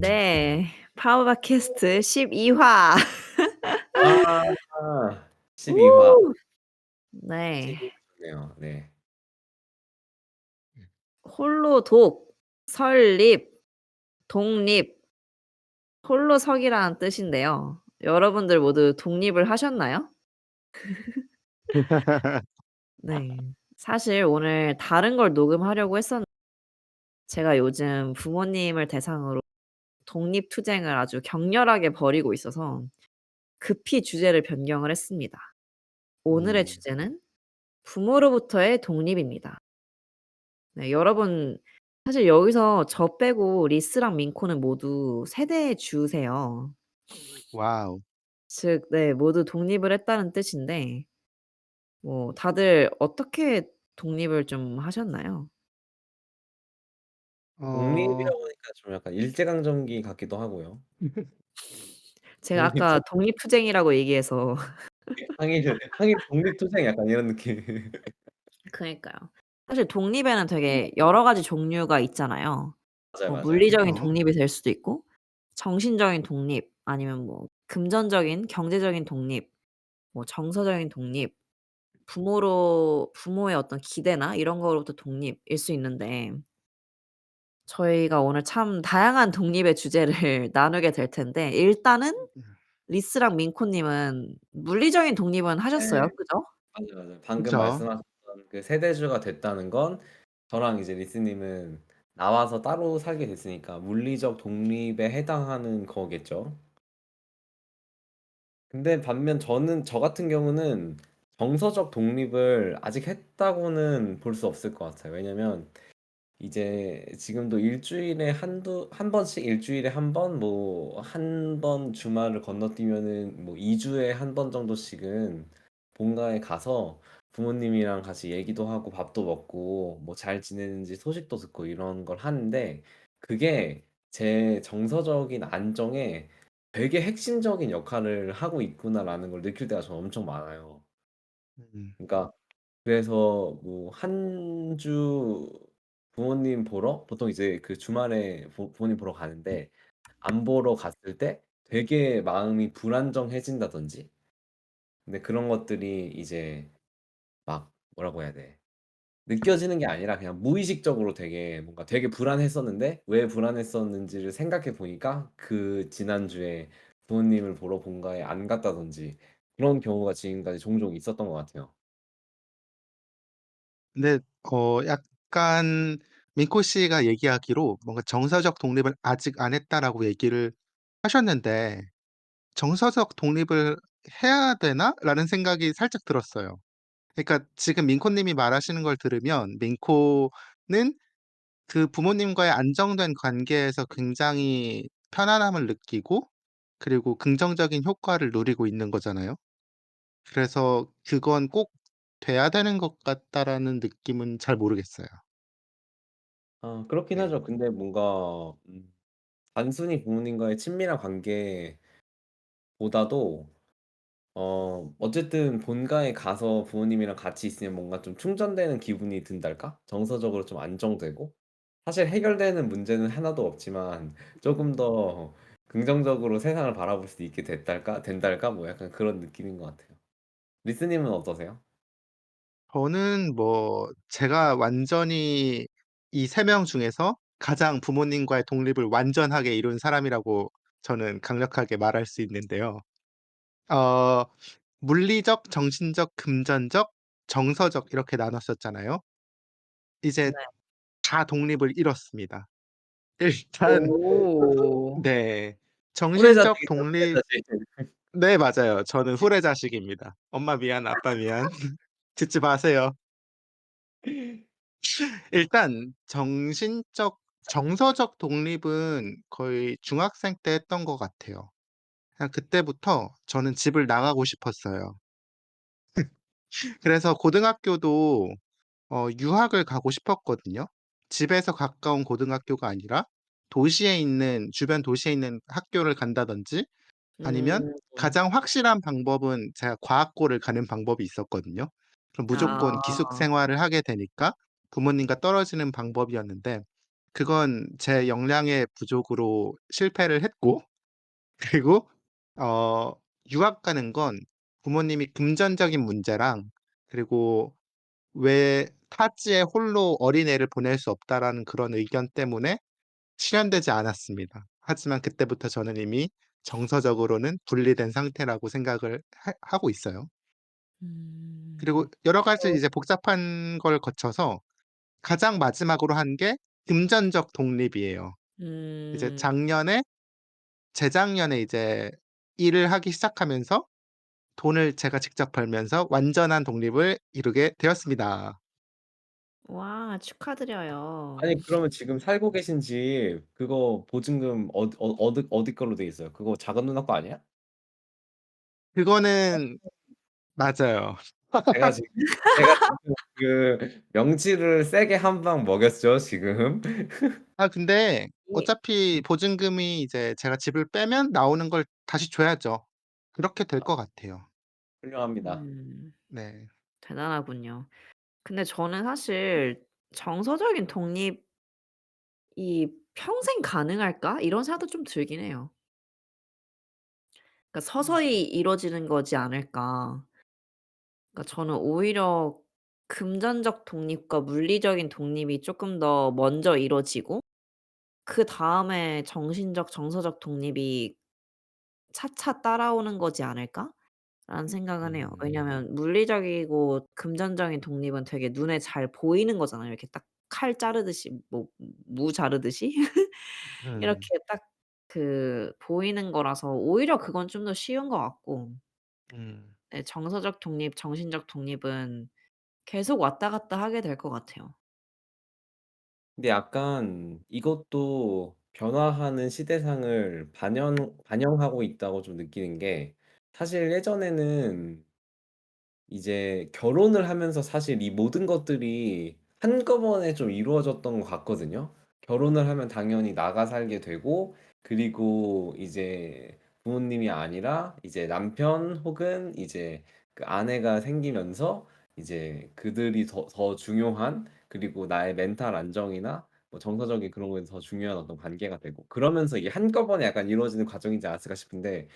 네. 파워팟캐스트 12화. 아 12 화. 우. 네. 제목이 좋네요. 네. 홀로 독, 설립, 독립, 홀로서기라는 뜻인데요. 여러분들 모두 독립을 하셨나요? 네. 사실 오늘 다른 걸 녹음하려고 했었는데 제가 요즘 부모님을 대상으로 독립투쟁을 아주 격렬하게 벌이고 있어서 급히 주제를 변경을 했습니다. 오늘의 음. 주제는 부모로부터의 독립입니다. 네, 여러분 사실 여기서 저 빼고 리스랑 민코는 모두 세대의 주세요. 와우. 즉 네 모두 독립을 했다는 뜻인데 뭐 다들 어떻게 독립을 좀 하셨나요? 어 독립이라고 하니까 좀 약간 일제강점기 같기도 하고요. 제가 아까 독립투 독립투쟁이라고 얘기해서 항일 독립투쟁 약간 이런 느낌. 그니까요. 사실 독립에는 되게 여러 가지 종류가 있잖아요. 맞아요, 뭐 맞아요. 물리적인 그쵸. 독립이 될 수도 있고 정신적인 독립 아니면 뭐 금전적인 경제적인 독립 뭐 정서적인 독립 부모의 어떤 기대나 이런 거로부터 독립일 수 있는데 저희가 오늘 참 다양한 독립의 주제를 나누게 될 텐데 일단은 리스랑 민코 님은 물리적인 독립은 하셨어요. 네. 그죠? 맞아요, 맞아요. 방금 그쵸. 말씀하셨던 그 세대주가 됐다는 건 저랑 이제 리스님은 나와서 따로 살게 됐으니까 물리적 독립에 해당하는 거겠죠. 근데 반면 저 같은 경우는 정서적 독립을 아직 했다고는 볼 수 없을 것 같아요. 왜냐면 이제 지금도 일주일에 한 번씩 일주일에 한 번 뭐 한 번 주말을 건너뛰면은 뭐 2 주에 한 번 정도씩은 본가에 가서 부모님이랑 같이 얘기도 하고 밥도 먹고 뭐 잘 지내는지 소식도 듣고 이런 걸 하는데 그게 제 정서적인 안정에 되게 핵심적인 역할을 하고 있구나라는 걸 느낄 때가 저는 엄청 많아요. 음. 그러니까 그래서 뭐 한 주 부모님 보러 보통 이제 그 주말에 부모님 보러 가는데 안 보러 갔을 때 되게 마음이 불안정해진다든지 근데 그런 것들이 이제 막 뭐라고 해야 돼. 느껴지는 게 아니라 그냥 무의식적으로 되게 뭔가 되게 불안했었는데 왜 불안했었는지를 생각해 보니까 그 지난주에 부모님을 보러 본가에 안 갔다든지 그런 경우가 지금까지 종종 있었던 것 같아요. 근데 약간 민코 씨가 얘기하기로 뭔가 "정서적 독립을 아직 안 했다."라고 얘기를 하셨는데 '정서적 독립을 해야 되나?'라는 생각이 살짝 들었어요. 그러니까 지금 민코 님이 말하시는 걸 들으면 민코는 그 부모님과의 안정된 관계에서 굉장히 편안함을 느끼고 그리고 긍정적인 효과를 누리고 있는 거잖아요. 그래서 '그건 꼭 돼야 되는 것 같다.'라는 느낌은 잘 모르겠어요. 아 그렇긴 네. 하죠. 근데 뭔가 단순히 부모님과의 친밀한 관계보다도 어쨌든 본가에 가서 부모님이랑 같이 있으면 뭔가 좀 충전되는 기분이 든달까? 정서적으로 좀 안정되고 사실 해결되는 문제는 하나도 없지만 조금 더 긍정적으로 세상을 바라볼 수 있게 됐달까 된달까? 뭐 약간 그런 느낌인 것 같아요. 리스 님은 어떠세요? 저는 뭐 제가 완전히 이 3명 중에서 가장 부모님과의 독립을 완전하게 이룬 사람이라고 저는 강력하게 말할 수 있는데요. 어 물리적, 정신적, 금전적, 정서적 이렇게 나눴었잖아요. 이제 네. 다 독립을 이뤘습니다. 일단 오. 네. 정신적 후레자식이죠, 독립 후레자식. 네 맞아요. 저는 후레자식입니다. 엄마 미안, 아빠 미안. 듣지 마세요. 일단 정서적 독립은 거의 중학생 때 했던 것 같아요. 그냥 그때부터 저는 집을 나가고 싶었어요. 그래서 고등학교도 유학을 가고 싶었거든요. 집에서 가까운 고등학교가 아니라 주변 도시에 있는 학교를 간다든지 아니면 음. 가장 확실한 방법은 제가 과학고를 가는 방법이 있었거든요. 그럼 무조건 기숙 아. 생활을 하게 되니까 부모님과 떨어지는 방법이었는데 그건 제 역량의 부족으로 실패를 했고 그리고 어 유학 가는 건 부모님이 금전적인 문제랑 그리고 왜 타지에 홀로 어린애를 보낼 수 없다라는 그런 의견 때문에 실현되지 않았습니다. 하지만 그때부터 저는 이미 정서적으로는 분리된 상태라고 생각을 하고 있어요. 그리고 여러 가지 저 이제 복잡한 걸 거쳐서 가장 마지막으로 한 게 금전적 독립이에요. 이제 음. 작년에 재작년에 이제 일을 하기 시작하면서 돈을 제가 직접 벌면서 완전한 독립을 이루게 되었습니다. 와 축하드려요. 아니 그러면 지금 살고 계신 집 그거 보증금 어디 걸로 돼 있어요? 그거 작은 누나 거 아니야? 그거는 맞아요. 제가 지금 제가 지금 그 명치를 세게 한 방 먹였죠 지금. 아 근데 이 어차피 보증금이 이제 제가 집을 빼면 나오는 걸 다시 줘야죠. 그렇게 될 것 같아요. 훌륭합니다. 음. 네. 대단하군요. 근데 저는 사실 '정서적인 독립이 평생 가능할까?' 이런 생각도 좀 들긴 해요. 그러니까 음. '서서히 이루어지는 거지 않을까.' 그러니까 저는 오히려 금전적 독립과 물리적인 독립이 쪼끔 더 먼저 이루어지고 그다음에 '정신적, 정서적 독립이 차차 따라오는 거지 않을까?'라는 생각은 해요. 음. 왜냐하면 물리적이고 금전적인 독립은 되게 눈에 잘 보이는 거잖아요. 이렇게 딱 칼 자르듯이 뭐 무 자르듯이 이렇게 음. 딱 그 보이는 거라서 오히려 그건 좀 더 쉬운 것 같고 음. 네 정서적 독립, 정신적 독립은 계속 왔다 갔다 하게 될 것 같아요. 근데 약간 이것도 변화하는 시대상을 반영하고 있다고 좀 느끼는 게 사실 예전에는 이제 결혼을 하면서 사실 이 모든 것들이 한꺼번에 좀 이루어졌던 것 같거든요. 결혼을 하면 당연히 나가 살게 되고 그리고 이제 부모님이 아니라 이제 남편 혹은 이제 그 아내가 생기면서 이제 그들이 더 중요한 그리고 나의 멘탈 안정이나 뭐 정서적인 그런 거에 더 중요한 어떤 관계가 되고 그러면서 이게 한꺼번에 약간 이루어지는 과정이지 않았을까 싶은데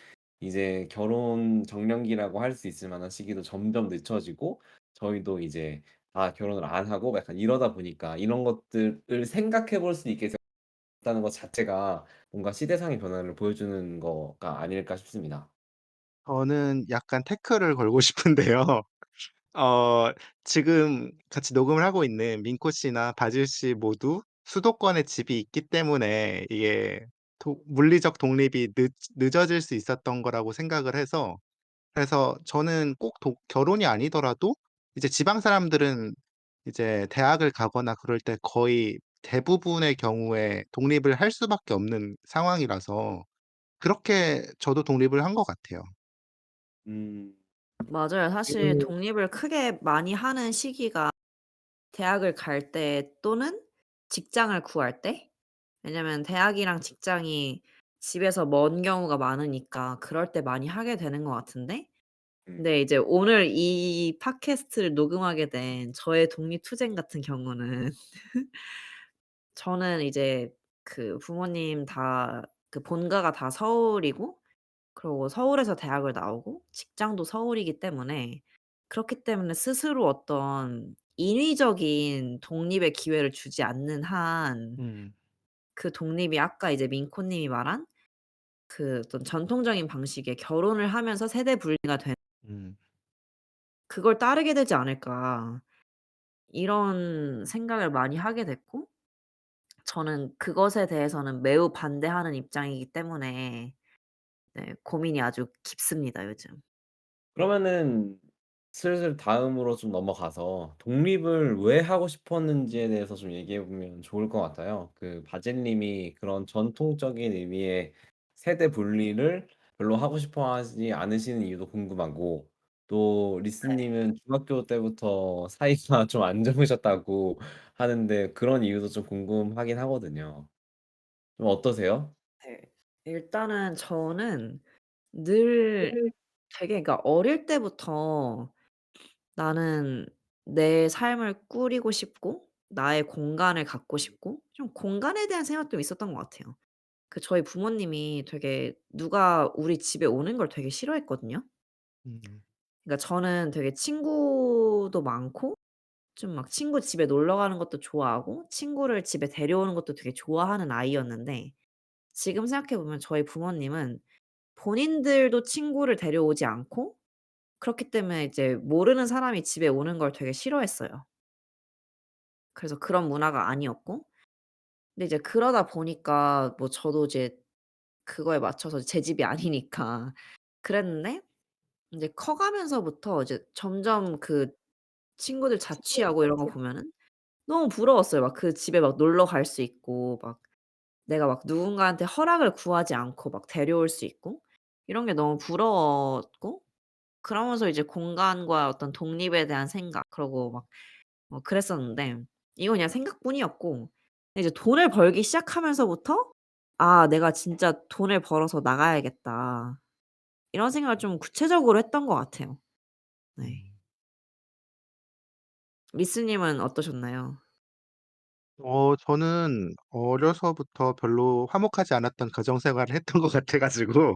이제 결혼 정년기라고 할 수 있을 만한 시기도 점점 늦춰지고 저희도 이제 다 결혼을 안 하고 약간 이러다 보니까 이런 것들을 생각해 볼 수 있게 됐다는 것 자체가 뭔가 시대상의 변화를 보여주는 거가 아닐까 싶습니다. 저는 약간 태클을 걸고 싶은데요. 어 지금 같이 녹음을 하고 있는 민코 씨나 바질 씨 모두 수도권에 집이 있기 때문에 이게 물리적 독립이 늦어질 수 있었던 거라고 생각을 해서 그래서 저는 꼭 결혼이 아니더라도 이제 지방 사람들은 이제 대학을 가거나 그럴 때 거의 대부분의 경우에 독립을 할 수밖에 없는 상황이라서 그렇게 저도 독립을 한 것 같아요. 음. 맞아요. 사실 그 독립을 크게 많이 하는 시기가 대학을 갈 때 또는 직장을 구할 때 왜냐면 대학이랑 직장이 집에서 먼 경우가 많으니까 그럴 때 많이 하게 되는 것 같은데 음. 근데 이제 오늘 이 팟캐스트를 녹음하게 된 저의 독립투쟁 같은 경우는 저는 이제 그 부모님 다 그 본가가 다 서울이고 그리고 서울에서 대학을 나오고 직장도 서울이기 때문에 그렇기 때문에 스스로 어떤 인위적인 독립의 기회를 주지 않는 한 음. 그 독립이 아까 이제 민코 님이 말한 그 어떤 전통적인 방식의 결혼을 하면서 세대 분리가 된 음. '그걸 따르게 되지 않을까.' 이런 생각을 많이 하게 됐고 저는 그것에 대해서는 매우 반대하는 입장이기 때문에 네 고민이 아주 깊습니다 요즘. 그러면은 슬슬 다음으로 좀 넘어가서 독립을 왜 하고 싶었는지에 대해서 좀 얘기해 보면 좋을 것 같아요. 그 바질 님이 그런 전통적인 의미의 세대 분리를 별로 하고 싶어 하지 않으시는 이유도 궁금하고 또 리스 님은 중학교 때부터 사이가 좀 안 좋으셨다고 하는데 그런 이유도 좀 궁금하긴 하거든요. 좀 어떠세요? 네. 일단은 저는 늘 되게 그러니까 어릴 때부터 나는 내 삶을 꾸리고 싶고 나의 공간을 갖고 싶고 좀 공간에 대한 생각도 있었던 것 같아요. 저희 부모님이 되게 누가 우리 집에 오는 걸 되게 싫어했거든요. 음. 그러니까 저는 되게 친구도 많고 좀 막 친구 집에 놀러 가는 것도 좋아하고 친구를 집에 데려오는 것도 되게 좋아하는 아이였는데 지금 생각해 보면 저희 부모님은 본인들도 친구를 데려오지 않고 그렇기 때문에 이제 모르는 사람이 집에 오는 걸 되게 싫어했어요. 그래서 그런 문화가 아니었고 근데 이제 그러다 보니까 뭐 저도 이제 그거에 맞춰서 제 집이 아니니까 그랬는데 인제 커가면서부터 이제 점점 친구들 자취하고 이런 거 보면은 너무 부러웠어요. 막 집에 막 놀러 갈 수 있고 막 내가 막 누군가한테 허락을 구하지 않고 막 데려올 수 있고 이런 게 너무 부러웠고 그러면서 이제 공간과 어떤 독립에 대한 생각 그러고 막 그랬었는데 이건 그냥 생각뿐이었고 이제 돈을 벌기 시작하면서부터 '아 내가 진짜 돈을 벌어서 나가야겠다.' 이런 생각을 좀 구체적으로 했던 것 같아요. 네. 음. 리스 님은 어떠셨나요? 저는 어려서부터 별로 화목하지 않았던 가정 생활을 했던 것 같아 가지고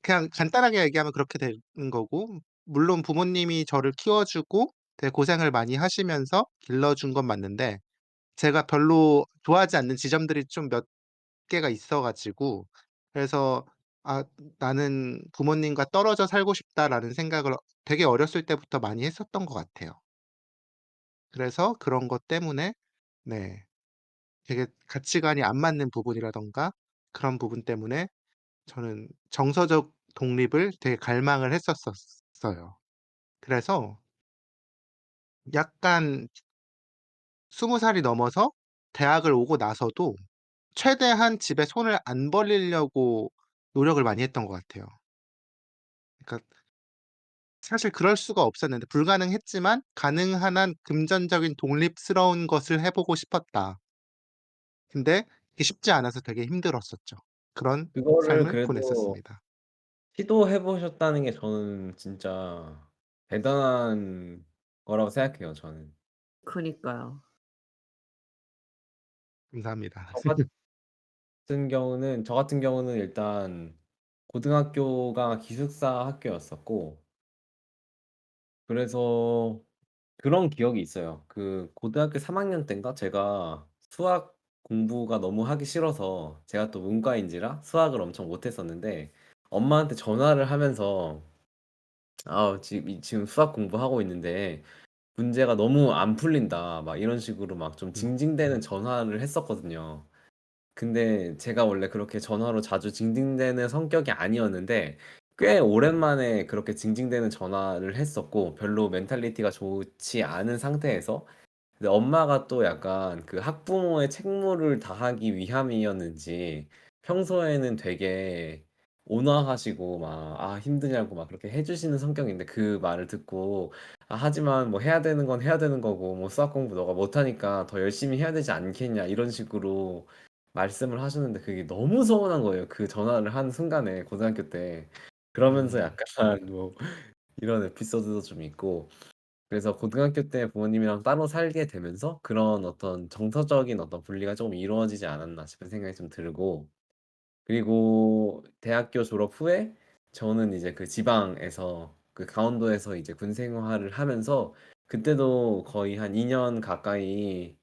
그냥 간단하게 얘기하면 그렇게 되는 거고, 물론 부모님이 저를 키워 주고 되게 고생을 많이 하시면서 길러 준 건 맞는데 제가 별로 좋아하지 않는 지점들이 좀 몇 개가 있어 가지고, 그래서 '아 나는 부모님과 떨어져 살고 싶다.'라는 생각을 되게 어렸을 때부터 많이 했었던 것 같아요. 그래서 그런 것 때문에, 네, 되게 가치관이 안 맞는 부분이라든가 그런 부분 때문에 저는 정서적 독립을 되게 갈망을 했었었어요. 그래서 약간 20 살이 넘어서 대학을 오고 나서도 최대한 집에 손을 안 벌리려고 노력을 많이 했던 것 같아요. 그러니까 사실 그럴 수가 없었는데, 불가능했지만 '가능한 한 금전적인 독립스러운 것을 해 보고 싶었다.' 근데 그게 쉽지 않아서 되게 힘들었었죠. 그런 그거를 삶을 그래도 보냈었습니다. 시도해 보셨다는 게 저는 진짜 대단한 거라고 생각해요, 저는. 그니까요. 감사합니다. 저 같은 경우는 일단 고등학교가 기숙사 학교였었고 그래서 그런 기억이 있어요. 고등학교 3 학년 땐가 제가 수학 공부가 너무 하기 싫어서, 제가 또 문과인지라 수학을 엄청 못했었는데 엄마한테 전화를 하면서 "아 지금 수학 공부하고 있는데 문제가 너무 안 풀린다." 막 이런 식으로 막 좀 음. 징징대는 전화를 했었거든요. 근데 제가 원래 그렇게 전화로 자주 징징대는 성격이 아니었는데 꽤 오랜만에 그렇게 징징대는 전화를 했었고 별로 멘탈리티가 좋지 않은 상태에서, 근데 엄마가 또 약간 학부모의 책무를 다하기 위함이었는지 평소에는 되게 온화하시고 막 힘드냐고 막 그렇게 해 주시는 성격인데, 그 말을 듣고 하지만 뭐 해야 되는 건 해야 되는 거고 뭐 수학 공부 너가 못하니까 더 열심히 해야 되지 않겠냐." 이런 식으로 말씀을 하셨는데 그게 너무 서운한 거예요, 그 전화를 한 순간에 고등학교 때. 그러면서 음. 약간 뭐 이런 에피소드도 좀 있고, 그래서 고등학교 때 부모님이랑 따로 살게 되면서 그런 어떤 정서적인 어떤 분리가 쪼금 이루어지지 않았나 싶은 생각이 좀 들고, 그리고 대학교 졸업 후에 저는 이제 지방에서 강원도에서 이제 군 생활을 하면서 그때도 거의 한 2년 가까이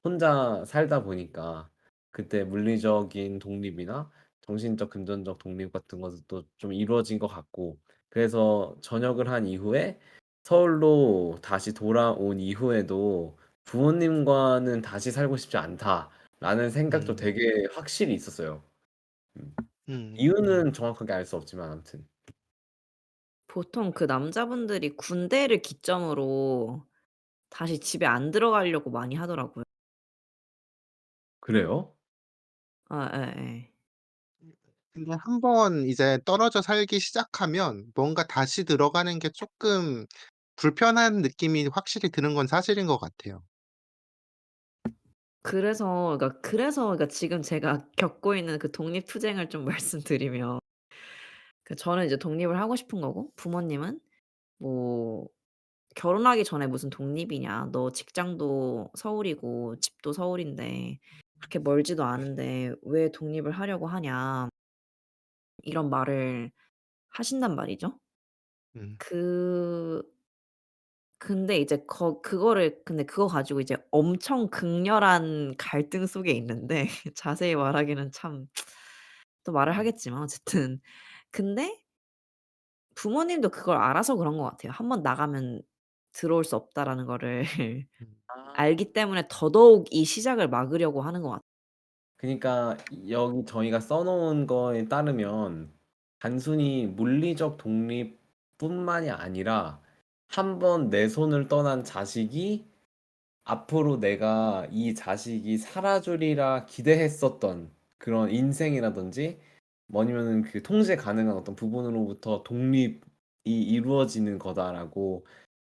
혼자 살다 보니까 그때 물리적인 독립이나 정신적 금전적 독립 같은 것도 좀 이루어진 것 같고, 그래서 전역을 한 이후에 서울로 다시 돌아온 이후에도 '부모님과는 다시 살고 싶지 않다.'라는 생각도 음. 되게 확실히 있었어요. 음. 음. 이유는 정확하게 알 수 없지만 아무튼. 보통 남자분들이 군대를 기점으로 다시 집에 안 들어가려고 많이 하더라고요. 그래요? 아 예예. 근데 한 번 이제 떨어져 살기 시작하면 뭔가 다시 들어가는 게 쪼끔 불편한 느낌이 확실히 드는 건 사실인 것 같아요. 그래서 지금 제가 겪고 있는 독립투쟁을 좀 말씀드리면 저는 이제 독립을 하고 싶은 거고 부모님은 뭐 "결혼하기 전에 무슨 독립이냐. 너 직장도 서울이고 집도 서울인데 그렇게 멀지도 않은데 왜 독립을 하려고 하냐." 이런 말을 하신단 말이죠. 음. 그 근데 이제 그거를 근데 그거 가지고 이제 엄청 극렬한 갈등 속에 있는데 자세히 말하기는 참 또 말을 하겠지만 어쨌든. 근데 부모님도 그걸 알아서 그런 것 같아요. '한 번 나가면 들어올 수 없다.'라는 거를 음. 아. 알기 때문에 더더욱 이 시작을 막으려고 하는 것 같아요. 그니까 여기 저희가 써 놓은 거에 따르면 단순히 물리적 독립뿐만이 아니라 한 번 내 손을 떠난 자식이 앞으로 내가 이 자식이 살아주리라 기대했었던 그런 인생이라든지 뭐 아니면은 그 통제 가능한 어떤 부분으로부터 독립이 이루어지는 거다라고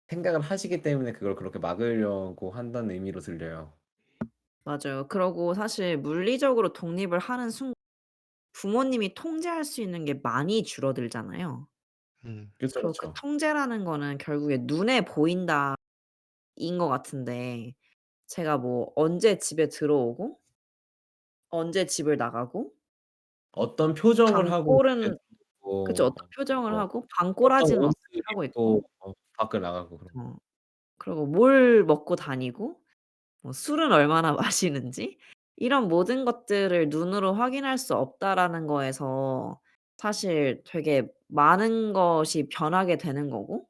생각을 하시기 때문에 그걸 그렇게 막으려고 한다는 의미로 들려요. 맞아요. 그러고 사실 물리적으로 독립을 하는 순간 부모님이 통제할 수 있는 게 많이 줄어들잖아요. 음. 그쵸, 그리고 그 그쵸. 통제라는 거는 결국에 "눈에 보인다."인 것 같은데 제가 뭐 언제 집에 들어오고 언제 집을 나가고 어떤 표정을 하고 집에 방골은 그쵸. 들어오고 어떤 표정을 어 하고 어떤 방꼬라지는 옷을 어떻게 하고 있고 입고 밖을 나가고 그런 거. 어 그리고 뭘 먹고 다니고 뭐 술은 얼마나 마시는지 이런 모든 것들을 눈으로 확인할 수 없다라는 거에서 사실 되게 많은 것이 변하게 되는 거고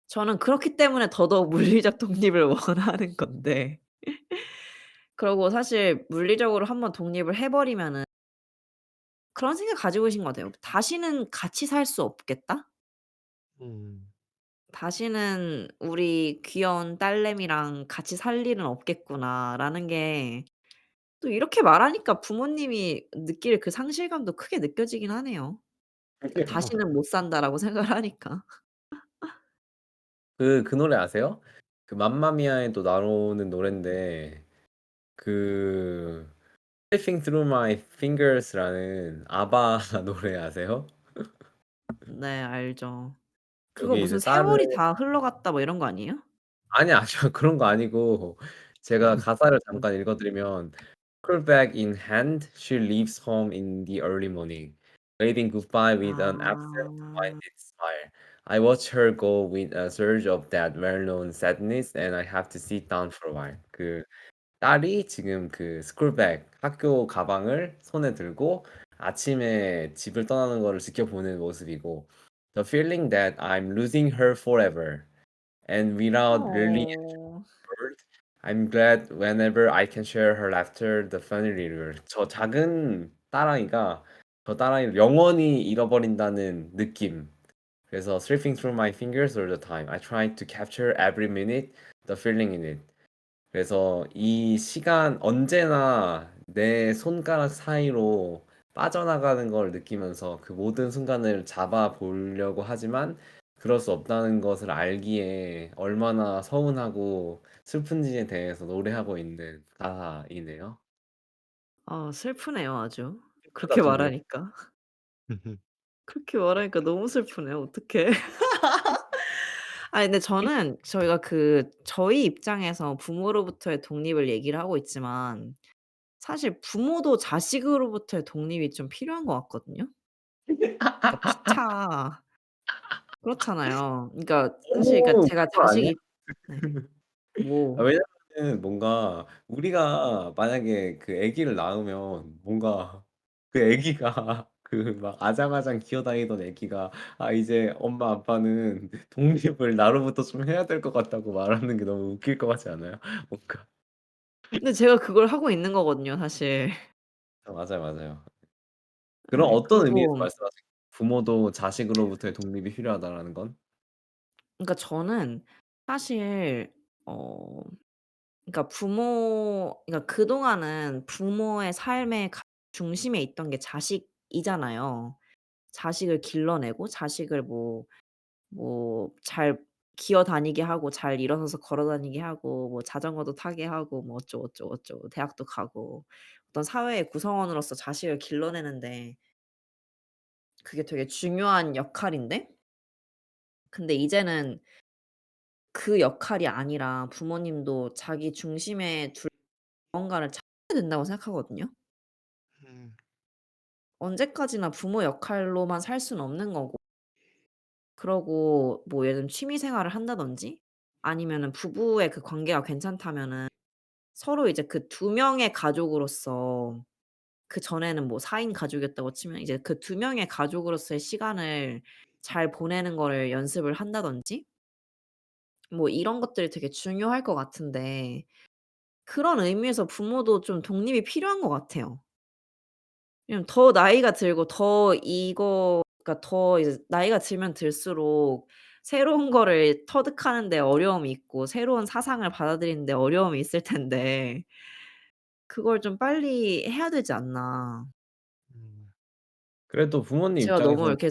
저는 그렇기 때문에 더더욱 물리적 독립을 원하는 건데 그러고 사실 물리적으로 한번 독립을 해 버리면은 그런 생각 가지고 계신 것 같아요. '다시는 같이 살 수 없겠다. 음. 다시는 우리 귀여운 딸내미랑 같이 살 일은 없겠구나.'라는 게 또 이렇게 말하니까 부모님이 느낄 그 상실감도 크게 느껴지긴 하네요. 그 어. '다시는 못 산다.'라고 생각을 하니까. 그 노래 아세요? 그 맘마미아에도 나오는 노랜데 그 Slipping Through My Fingers라는 아바 노래 아세요? 네 알죠. 그거 여기 무슨 이제 딸을 "세월이 다 흘러갔다." 뭐 이런 거 아니에요? 아니요, 아니요. 그런 거 아니고 제가 가사를 잠깐 읽어 드리면 Scroll bag in hand, she leaves home in the early morning, waving goodbye with an 아. absent-minded smile. I watch her go with a surge of that well-known sadness, and I have to sit down for a while. 그 딸이 지금 그 스쿨백 학교 가방을 손에 들고 아침에 집을 떠나는 거를 지켜보는 모습이고 The feeling that I'm losing her forever and without really 어. word, I'm glad whenever I can share her laughter, the funny little. 저 작은 딸아이가 저 딸아이를 영원히 잃어버린다는 느낌. 그래서 slipping through my fingers all the time. I try to capture every minute, the feeling in it. 그래서 이 시간 언제나 내 손가락 사이로 빠져나가는 걸 느끼면서 그 모든 순간을 잡아 보려고 하지만 그럴 수 없다는 것을 알기에 얼마나 서운하고 슬픈지에 대해서 노래하고 있는 가사이네요. 아 슬프네요 아주. 슬프다 그렇게 좀. 말하니까. 그렇게 말하니까 너무 슬프네요. 어떡해. 아니 근데 저는 저희가 저희 입장에서 부모로부터의 독립을 얘기를 하고 있지만 사실 부모도 자식으로부터의 독립이 좀 필요한 것 같거든요. 그러니까 피차 그렇잖아요. 그러니까 사실 그러니까 너무 제가 그거 아니야? 자식이 네. 뭐 왜냐면은 뭔가 우리가 만약에 그 아기를 낳으면 뭔가 그 아기가 그 막 아장아장 기어다니던 아기가 "아 이제 엄마 아빠는 독립을 나로부터 좀 해야 될 것 같다."고 말하는 게 너무 웃길 것 같지 않아요? 뭔가. 근데 제가 그걸 하고 있는 거거든요 사실. 아 맞아요, 맞아요. 그럼 예. 어떤 의미에서 그리고 말씀하세요? 부모도 자식으로부터의 독립이 필요하다라는 건? 그러니까 저는 사실 어 그러니까 그러니까 그동안은 부모의 삶의 중심에 있던 게 자식이잖아요. 자식을 길러내고 자식을 잘 기어 다니게 하고 잘 일어서서 걸어 다니게 하고 뭐 자전거도 타게 하고 뭐 어쩌고 어쩌고 어쩌고 대학도 가고 어떤 사회의 구성원으로서 자식을 길러내는데 그게 되게 중요한 역할인데 근데 이제는 그 역할이 아니라 부모님도 자기 중심에 둘 무언가를 찾아야 된다고 생각하거든요. 음. 언제까지나 부모 역할로만 살 수는 없는 거고, 그러고 뭐 예를 들면 취미 생활을 한다든지 아니면은 부부의 그 관계가 괜찮다면은 서로 이제 그 두 명의 가족으로서, 그전에는 뭐 4인 가족이었다고 치면 이제 그 두 명의 가족으로서의 시간을 잘 보내는 거를 연습을 한다든지 뭐 이런 것들이 되게 중요할 것 같은데, 그런 의미에서 부모도 좀 독립이 필요한 것 같아요. 왜냐면 더 나이가 들고 더 이거가 더 이제 나이가 들면 들수록 새로운 거를 터득하는 데 어려움이 있고 새로운 사상을 받아들이는 데 어려움이 있을 텐데 그걸 좀 빨리 해야 되지 않나. 음. 그래도 부모님 제가 너무 입장에서는 이렇게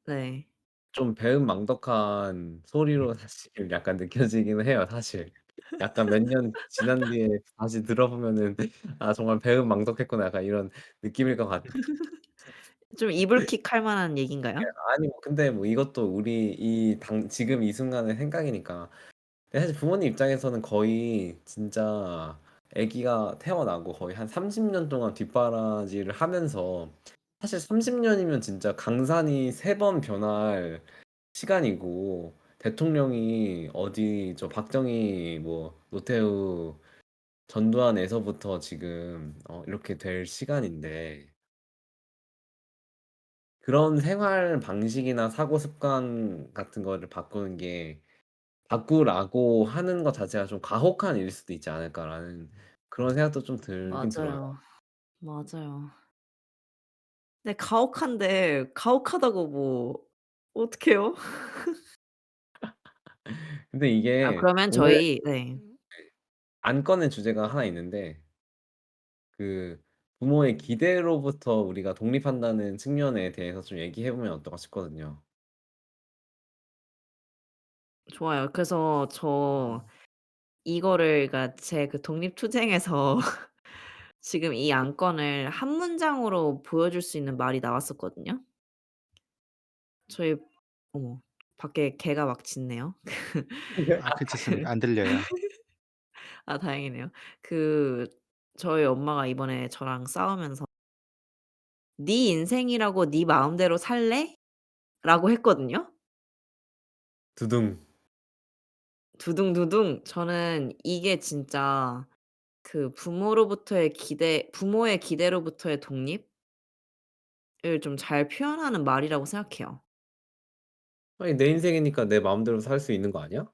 네. 좀 배은망덕한 소리로 사실 약간 느껴지기는 해요 사실. 약간 몇 년 지난 뒤에 다시 들어보면은 '아 정말 배은망덕했구나.' 약간 이런 느낌일 것 같아요. 좀 이불킥할 만한 얘기인가요? 아니 뭐 근데 뭐 이것도 우리 이 당 지금 이 순간의 생각이니까. 근데 사실 부모님 입장에서는 거의 진짜 아기가 태어나고 거의 한 30년 동안 뒷바라지를 하면서, 사실 30 년이면 진짜 강산이 3번 변할 시간이고, 대통령이 어디 저 박정희 뭐 노태우 전두환에서부터 지금 이렇게 될 시간인데, 그런 생활 방식이나 사고 습관 같은 거를 바꾸는 게, '바꾸라고 하는 것 자체가 좀 가혹한 일일 수도 있지 않을까.'라는 그런 생각도 좀 들긴 들어요. 맞아요. 맞아요. 네, 가혹한데 가혹하다고 뭐 어떡해요? 근데 아, 이게 그러면 오늘 저희 네. 안 꺼낸 주제가 하나 있는데, 그 부모의 기대로부터 우리가 독립한다는 측면에 대해서 좀 얘기해 보면 어떨까 싶거든요. 좋아요. 그래서 저 이거를 그러니까 제 그 독립투쟁에서 지금 이 안건을 한 문장으로 보여줄 수 있는 말이 나왔었거든요. 저희 어머, 밖에 개가 막 짖네요. 아 괜찮습니다. 안 들려요. 아, 다행이네요. 그 저희 엄마가 이번에 저랑 싸우면서 "네 인생이라고 네 마음대로 살래?" 라고 했거든요. 두둥. 두둥두둥. 저는 이게 진짜 그 부모의 기대로부터의 독립을 좀 잘 표현하는 말이라고 생각해요. 아니 "내 인생이니까 내 마음대로 살 수 있는 거 아니야?"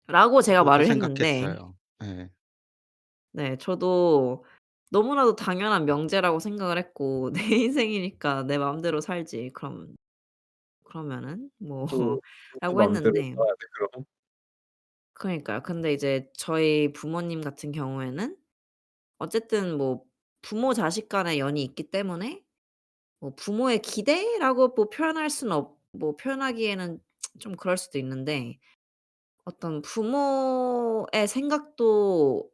라고 제가 저도 말을 했는데 생각했어요. 예. 네, 저도 너무나도 당연한 명제라고 생각을 했고 '내 인생이니까 내 맘대로 살지. 그러면은 뭐' 또 누구 라고 맘대로 했는데 살아야 돼 그럼? 그러니까요. 근데 이제 저희 부모님 같은 경우에는 어쨌든 뭐 부모 자식 간의 연이 있기 때문에 뭐 부모의 기대라고 뭐 표현할 수는 뭐 표현하기에는 좀 그럴 수도 있는데 어떤 부모의 생각도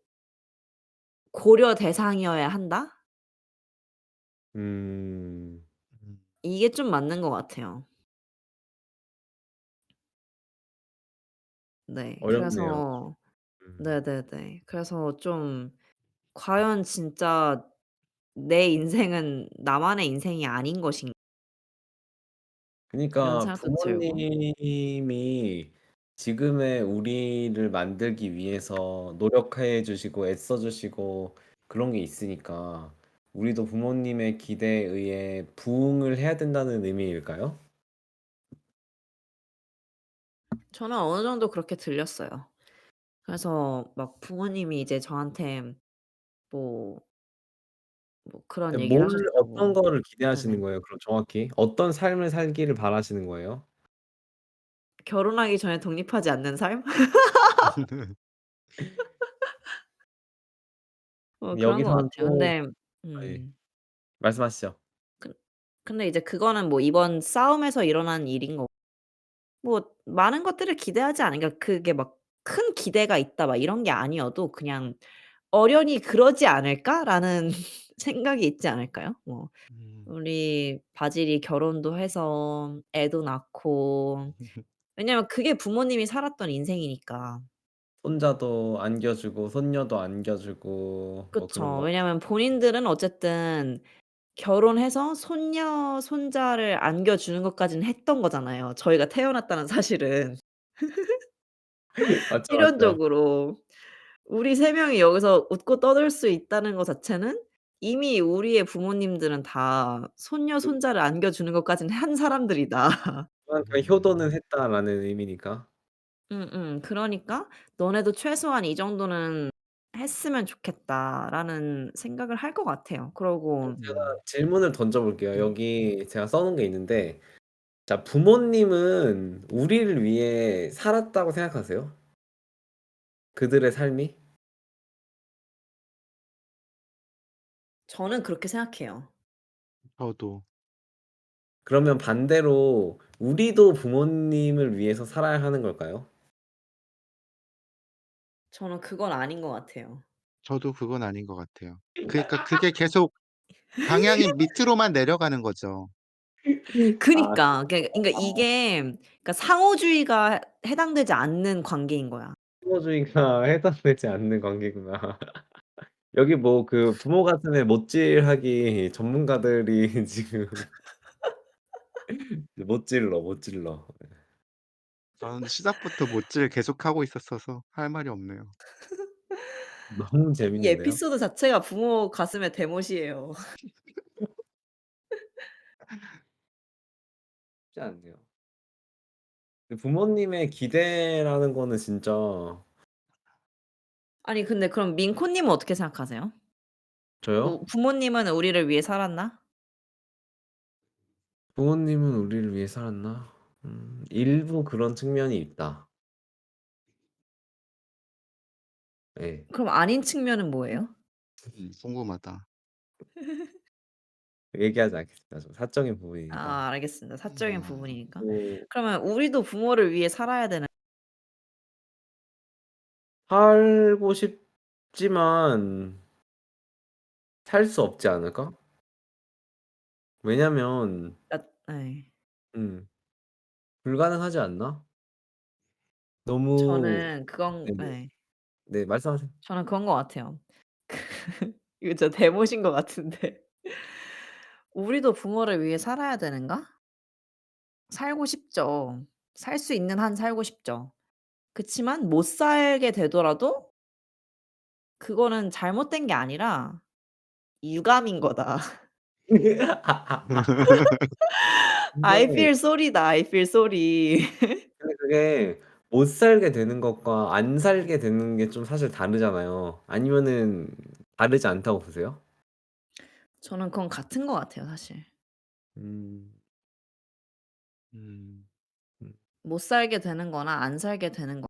고려 대상이어야 한다? 음. 음. 이게 좀 맞는 것 같아요. 네. 어렵네요. 그래서 음. 네네네. 그래서 좀 과연 진짜 내 인생은 나만의 인생이 아닌 것인가 이런 그니까 생각도 들고. 부모님이 지금의 우리를 만들기 위해서 노력해 주시고 애써 주시고 그런 게 있으니까, 우리도 부모님의 기대에 의해 부응을 해야 된다는 의미일까요? 저는 어느 정도 그렇게 들렸어요. 그래서 막 부모님이 이제 저한테 뭐 그런 네, 얘기를 어떤 하셨다고. 거를 기대하시는 네네. 거예요 그럼 정확히? 어떤 삶을 살기를 바라시는 거예요? 결혼하기 전에 독립하지 않는 삶? 그런 것 여기서는 같아요. 또 근데 예, 음 말씀하시죠. 근 근데 이제 그거는 뭐 이번 싸움에서 일어난 일인 거고 뭐 많은 것들을 기대하지 않으 그러니까 그게 막 '큰 기대가 있다.' 막 이런 게 아니어도 그냥 '어련히 그러지 않을까?'라는 생각이 있지 않을까요? 뭐 음. 우리 바질이 결혼도 해서 애도 낳고 왜냐면 그게 부모님이 살았던 인생이니까. 손자도 안겨주고 손녀도 안겨주고 뭐 그런 그쵸. 거. 왜냐면 본인들은 어쨌든 결혼해서 손녀, 손자를 안겨주는 것까지는 했던 거잖아요, 저희가 태어났다는 사실은. 맞죠, 맞죠. 필연적으로. 우리 3 명이 여기서 웃고 떠들 수 있다는 거 자체는 이미 우리의 부모님들은 다 손녀, 그 손자를 안겨주는 것까지는 한 사람들이다. 그만큼 효도는 음. 했다라는 의미니까. 그러니까 '너네도 최소한 이 정도는 했으면 좋겠다.'라는 생각을 할 것 같아요. 그러고 제가 음. 질문을 던져 볼게요. 여기 제가 써 놓은 게 있는데 자 부모님은 우리를 위해 살았다고 생각하세요? 그들의 삶이? 저는 그렇게 생각해요. 저도. 그러면 반대로 우리도 부모님을 위해서 살아야 하는 걸까요? 저는 그건 아닌 것 같아요. 저도 그건 아닌 것 같아요. 그러니까 그게 계속 방향이 밑으로만 내려가는 거죠. 아 그니까. 그러니까 이게 그러니까 상호주의가 해당되지 않는 관계인 거야. 부모주의가 해당되지 않는 관계구나. 여기 뭐 그 부모 가슴에 못질하기 전문가들이 지금 못 질러, 못 질러. 저는 시작부터 못질 계속하고 있었어서 할 말이 없네요. 너무 이 재밌는데요? 에피소드 자체가 부모 가슴에 대못이에요. 쉽지 않네요. 근데 부모님의 기대라는 거는 진짜 아니 근데 그럼 민코 님은 어떻게 생각하세요? 저요? 부모님은 우리를 위해 살았나? 부모님은 우리를 위해 살았나? 일부 그런 측면이 있다. 예. 그럼 아닌 측면은 뭐예요? 궁금하다. 얘기하지 않겠습니다. 좀 사적인 부분이니까. 아 알겠습니다. 사적인 아. 부분이니까. 뭐 그러면 우리도 부모를 위해 살아야 되는 살고 싶지만 살 수 없지 않을까? 왜냐면 예. 음 불가능하지 않나? 너무 저는 그건 네네. 예. 네 말씀하세요. 저는 그건 것 같아요. 이거 진짜 대못인 것 같은데 '우리도 부모를 위해 살아야 되는가?' 살고 싶죠. 살 수 있는 한 살고 싶죠. 그치만 못 살게 되더라도 그거는 잘못된 게 아니라 유감인 거다. I 근데 feel sorry다. I feel sorry. 근데 그게 못 살게 되는 것과 안 살게 되는 게 좀 사실 다르잖아요. 아니면은 다르지 않다고 보세요? 저는 그건 같은 것 같아요 사실. 음. 음. 음. 못 살게 되는 거나 안 살게 되는 거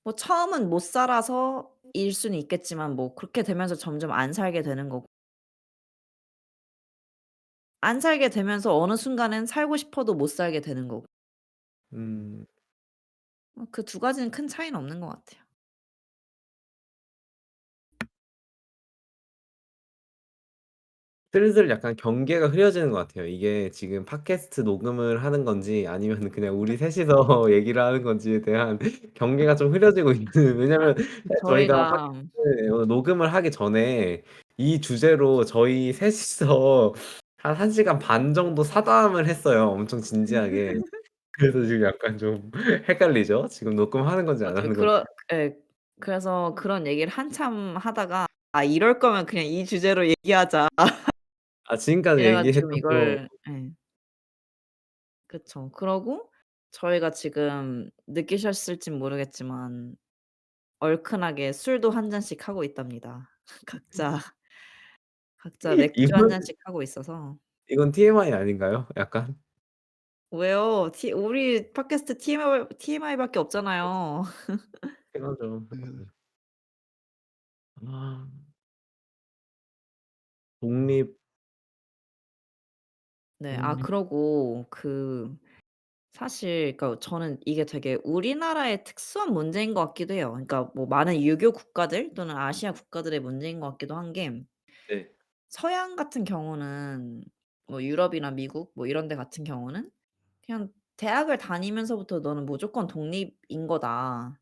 뭐 처음은 못 살아서 일 수는 있겠지만 뭐 그렇게 되면서 점점 안 살게 되는 거고 안 살게 되면서 어느 순간엔 살고 싶어도 못 살게 되는 거고 음. 그 두 가지는 큰 차이는 없는 것 같아요. 슬슬 약간 경계가 흐려지는 것 같아요. 이게 지금 팟캐스트 녹음을 하는 건지 아니면은 그냥 우리 셋이서 얘기를 하는 건지에 대한 경계가 좀 흐려지고 있는 왜냐면 사실 저희가 저희가 팟캐스트 녹음을 하기 전에 이 주제로 저희 셋이서 한 1 시간 반 정도 사담을 했어요, 엄청 진지하게. 그래서 지금 약간 좀 헷갈리죠? 지금 녹음하는 건지 안 맞아요. 하는 건지. 예. 그래서 그런 얘기를 한참 하다가 '아 이럴 거면 그냥 이 주제로 얘기하자.' 아 지금까지 이래 가지고 지금 얘기했던 거 이걸 예. 그쵸. 그러고 저희가 지금 느끼셨을진 모르겠지만 얼큰하게 술도 한 잔씩 하고 있답니다. 각자, 각자 맥주 한 이건 잔씩 하고 있어서 이건 TMI 아닌가요? 약간? 왜요? 우리 팟캐스트 TMI밖에 없잖아요. 그렇긴 하죠. 음. 아 독립 네. 독립 그러고 사실 그러니까 저는 이게 되게 우리나라의 특수한 문제인 것 같기도 해요. 그러니까 뭐 많은 유교 국가들 또는 아시아 국가들의 문제인 것 같기도 한 게 네. 서양 같은 경우는 뭐 유럽이나 미국 뭐 이런 데 같은 경우는 그냥 대학을 다니면서부터 '너는 무조건 독립인 거다.'라는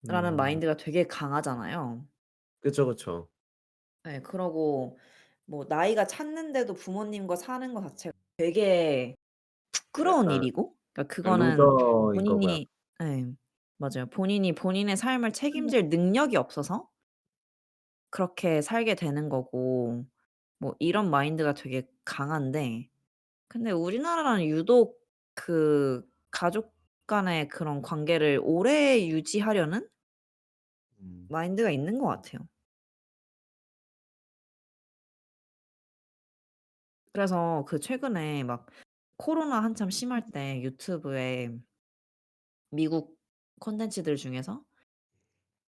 음. 마인드가 되게 강하잖아요. 그쵸, 그쵸. 예. 그러고 뭐 나이가 찼는데도 부모님과 사는 거 자체가 되게 부끄러운 약간 일이고, 그러니까 그거는 루저인 거고요. 본인이, 예. 맞아요. 본인이 본인의 삶을 책임질 능력이 없어서 그렇게 살게 되는 거고, 뭐 이런 마인드가 되게 강한데, 근데 우리나라는 유독 그 가족 간의 그런 관계를 오래 유지하려는 음. 마인드가 있는 것 같아요. 그래서 그 최근에 막 코로나 한참 심할 때 유튜브에 미국 콘텐츠들 중에서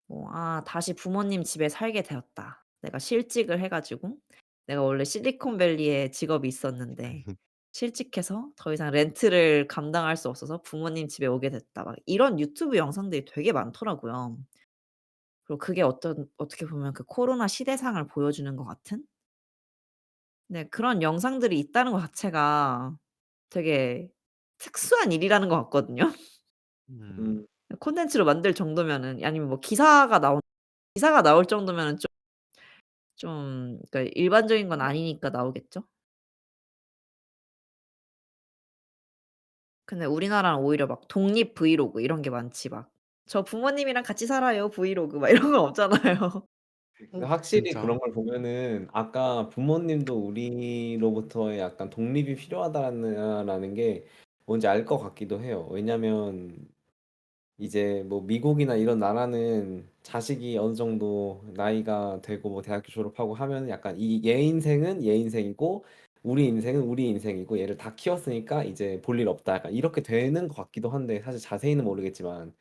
뭐 "아 다시 부모님 집에 살게 되었다. 내가 실직을 해 가지고 내가 원래 실리콘밸리에 직업이 있었는데 실직해서 더 이상 렌트를 감당할 수 없어서 부모님 집에 오게 됐다." 막 이런 유튜브 영상들이 되게 많더라고요. 그리고 그게 어떻게 보면 그 코로나 시대상을 보여주는 것 같은? 네, 그런 영상들이 있다는 것 자체가 되게 특수한 일이라는 것 같거든요. 음. 음. 콘텐츠로 만들 정도면은, 아니면 뭐 기사가 나올 정도면은 그러니까 일반적인 건 아니니까 나오겠죠. 근데 우리나라는 오히려 막 독립 브이로그 이런 게 많지, 막 "저 부모님이랑 같이 살아요." 브이로그 막 이런 건 없잖아요. 근데 확실히 진짜. 그런 걸 보면은 아까 부모님도 우리로부터의 약간 독립이 필요하다는 라는 게 뭔지 알 것 같기도 해요. 왜냐면 이제 뭐 미국이나 이런 나라는 자식이 어느 정도 나이가 되고 뭐 대학교 졸업하고 하면 약간 이 얘 인생은 얘 인생이고 우리 인생은 우리 인생이고 얘를 다 키웠으니까 이제 볼 일 없다. 약간 이렇게 되는 것 같기도 한데 사실 자세히는 모르겠지만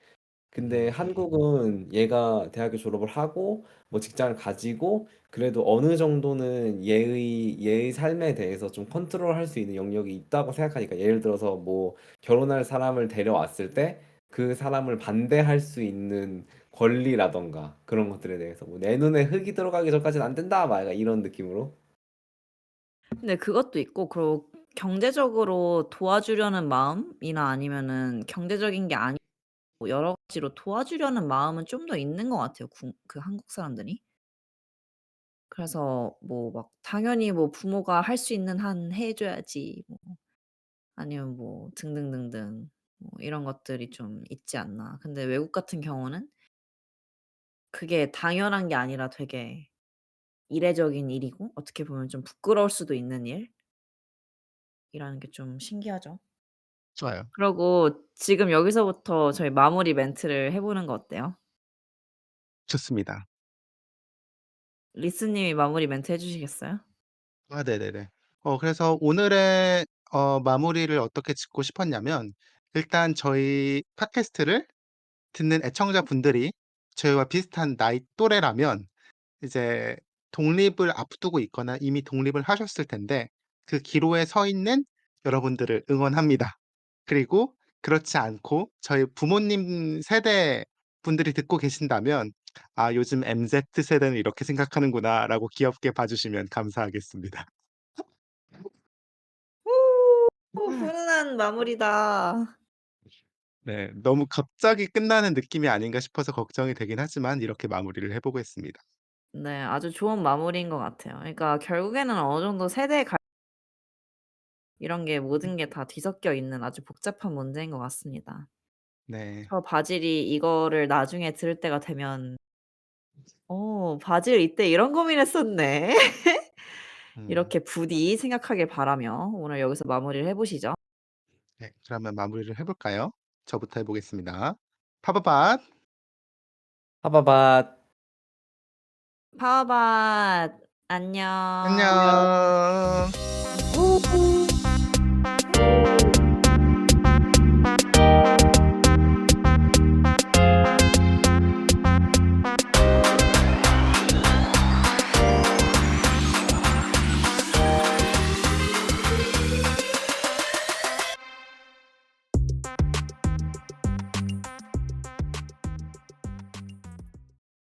근데 음. 한국은 얘가 대학교 졸업을 하고 뭐 직장을 가지고 그래도 어느 정도는 얘의 삶에 대해서 좀 컨트롤할 수 있는 영역이 있다고 생각하니까 예를 들어서 뭐 결혼할 사람을 데려왔을 때 그 사람을 반대할 수 있는 권리라던가 그런 것들에 대해서 뭐 내 눈에 흙이 들어가기 전까지는 안 된다 막 약간 이런 느낌으로. 근데 그것도 있고, 그리고 경제적으로 도와주려는 마음이나 아니면은 경제적인 게 아니고 여러 가지로 도와주려는 마음은 좀 더 있는 것 같아요, 그 한국 사람들이. 그래서 뭐 막 당연히 뭐 부모가 할 수 있는 한 해 줘야지, 뭐 아니면 뭐 등등등등, 뭐 이런 것들이 좀 있지 않나. 근데 외국 같은 경우는 그게 당연한 게 아니라 되게 이례적인 일이고, 어떻게 보면 좀 부끄러울 수도 있는 일이라는 게 좀 신기하죠. 좋아요. 그러고 지금 여기서부터 저희 마무리 멘트를 해 보는 거 어때요? 좋습니다. 리스 님이 마무리 멘트 해 주시겠어요? 아 네네네. 그래서 오늘의 마무리를 어떻게 짓고 싶었냐면, 일단 저희 팟캐스트를 듣는 애청자분들이 저희와 비슷한 나이 또래라면 이제 독립을 앞두고 있거나 이미 독립을 하셨을 텐데, 그 기로에 서 있는 여러분들을 응원합니다. 그리고 그렇지 않고 저희 부모님 세대 분들이 듣고 계신다면 '아 요즘 MZ 세대는 이렇게 생각하는구나.'라고 귀엽게 봐 주시면 감사하겠습니다. 훈훈한 마무리다. 네. 너무 갑자기 끝나는 느낌이 아닌가 싶어서 걱정이 되긴 하지만 이렇게 마무리를 해 보겠습니다. 네. 아주 좋은 마무리인 것 같아요. 그러니까 결국에는 어느 정도 세대 갈 이런 게 모든 게 다 뒤섞여 있는 아주 복잡한 문제인 것 같습니다. 네. 저 바질이 이거를 나중에 들을 때가 되면 바질 이때 이런 고민했었네.' 음. 이렇게 부디 생각하길 바라며 오늘 여기서 마무리를 해 보시죠. 네. 그러면 마무리를 해 볼까요? 저부터 해 보겠습니다. 파바밭 하바밭. 파바밭 안녕. 안녕. 안녕. 우.